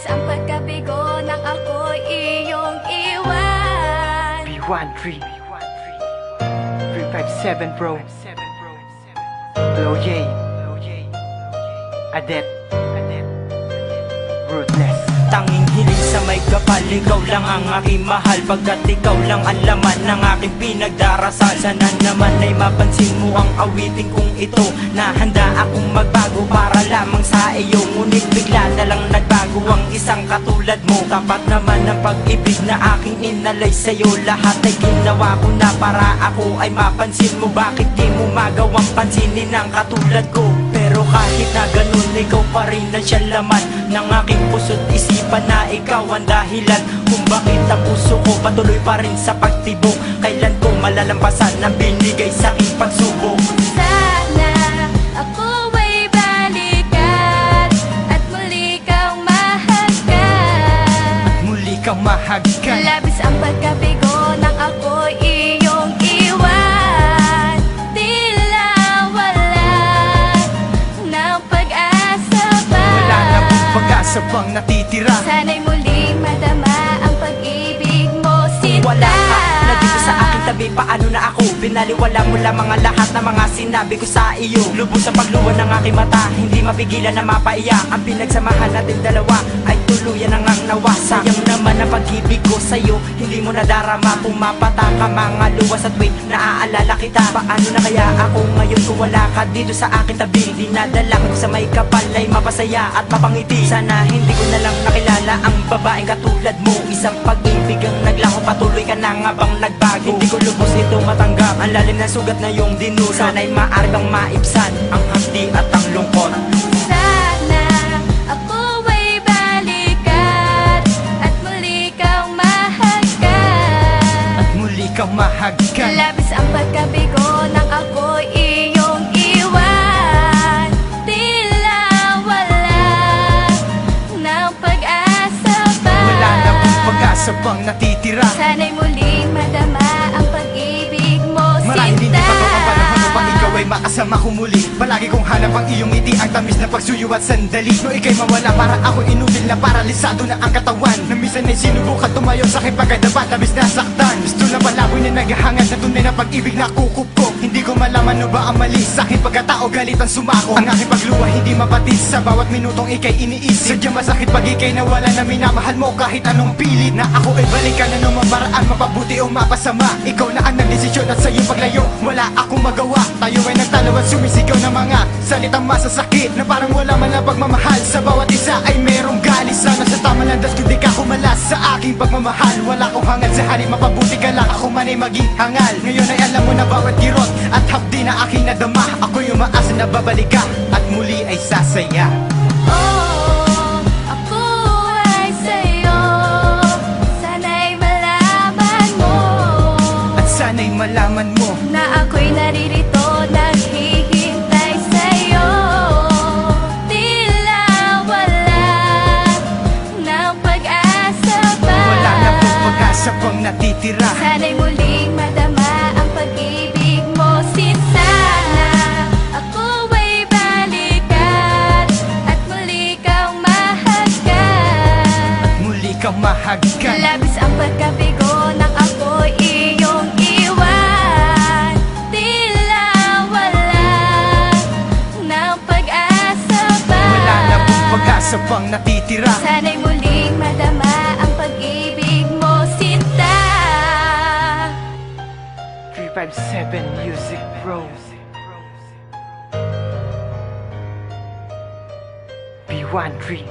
Labis ang pagkabigo nang ako'y iyong iwan. B13 357 bro. Blow J Adet Ruthless. Tanging hiling sa may kapal, ikaw lang ang aking mahal. Pagkat ikaw lang ang laman ng aking pinagdarasal. Sana naman ay mapansin mo ang awitin kong ito, na handa akong magbago para lamang sa iyo. Ngunit bigla na lang nagbago ang isang katulad mo. Tapat naman ang pag-ibig na aking inalay sa'yo. Lahat ay ginawa ko na para ako ay mapansin mo. Bakit di mo magawang pansinin ang katulad ko? Pero kahit na ganun, ikaw pa rin ang siya laman ng aking puso't isipan, na ikaw ang dahilan kung bakit ang puso ko patuloy pa rin sa pagtibok. Kailan ko malalampasan ang binigay sa aking pagsubok? Sana ako ay balikan at muli kang mahagkan. At muli kang mahagkan. Labis ang pagkabigo nang ako'y iyong iwan. Tila wala ng pag-asa pa. Wala na pong pag-asa pang natitira. Sana'y muling madama ang pag-ibig mo, sinta. Wala ka na dito sa aking tabi, paano na ako? Binaliwala mo lang mga lahat na mga sinabi ko sa iyo. Lubos sa pagluwa ng aking mata, hindi mapigilan na mapaiyak. Ang pinagsamahan natin dalawa ay tuluyan ang nawa. Sayang naman ang pag-ibig ko sa'yo, hindi mo nadarama. Pumapata ka mga luwas at wait, naaalala kita. Paano na kaya ako ngayon kung wala ka dito sa aking tabi? Dinadala ko sa may kapal ay mapasaya at mapangiti. Sana hindi ko na lang nakilala ang babaeng katulad mo. Isang pag-ibig ang naglaho, patuloy ka na nga bang nagbago? Hindi ko lubos ito matanggap, ang lalim na sugat na yung dinulot. Sana'y maaari bang maibsan ang hapdi at ang lungkot. Sana ako ay balikan at muli kang mahagkan. At muli kang mahagkan. Labis ang pagkabigo nang ako'y iyong iwan. Tila wala ng pag-asa pa. Wala na pong pag-asa pang natitira. Sana'y muling madama ang pag-ibig mo, Marahil hindi sinta. pa to ang panahon upang ikaw ay makasama ko muli. Palagi kong hanap ang iyong ngiti, ang tamis na pagsuyo at sandali. No ika'y mawala, para ako inutil na paralisado na ang katawan. Na minsan ay sinubukan tumayo sa aking pagkadapat, labis na saktan. Gusto na palaboy na naghahangad na tunay na pag-ibig na kukup ko. Hindi ko malaman no ba ang mali sa aking pagkatao, galit ang sumako. Ang aking pagluwa hindi mapatis, sa bawat minutong ika'y iniisip. Sadyang masakit pag ika'y nawala na minamahal mo kahit anong pilit. Na ako ay balikan na nung paraan, mapabuti o mapasama. Ikaw na ang nagdesisyon at sa iyong paglayo wala akong magawa. Tayo ay nagtalo at sumisigaw ng mga salitang masasakit, na parang wala man na pagmamahal. Sa bawat isa ay merong galis. Sana sa tama landas kundi ka kumalas sa aking pagmamahal. Wala akong hangad sa hari, mapabuti ka lang, ako man ay maging hangal. Ngayon ay alam mo na bawat kirot at hapdi na aking nadama. Ako'y umaasa na babalik ka at muli ay sasaya. Oh, ako ay sa'yo. Sana'y malaman mo At sana'y malaman mo na ako'y naririto, naghihintay sa'yo. Tila wala ng pag-asa pa. wala na pong pag-asa pang natitira. Sana'y muling madama ang pag-ibig mo, sinta. Ako ay balikan at muli kang mahagkan. Muli kang mahagkan. Labis ang pagkabigo nang ako'y iyong iwan. Tila wala ng pag-asa pa. Wala na pong pag-asa pang natitira. Sana'y muling madama ang pag-ibig mo, sinta. 357 Music Bro. B13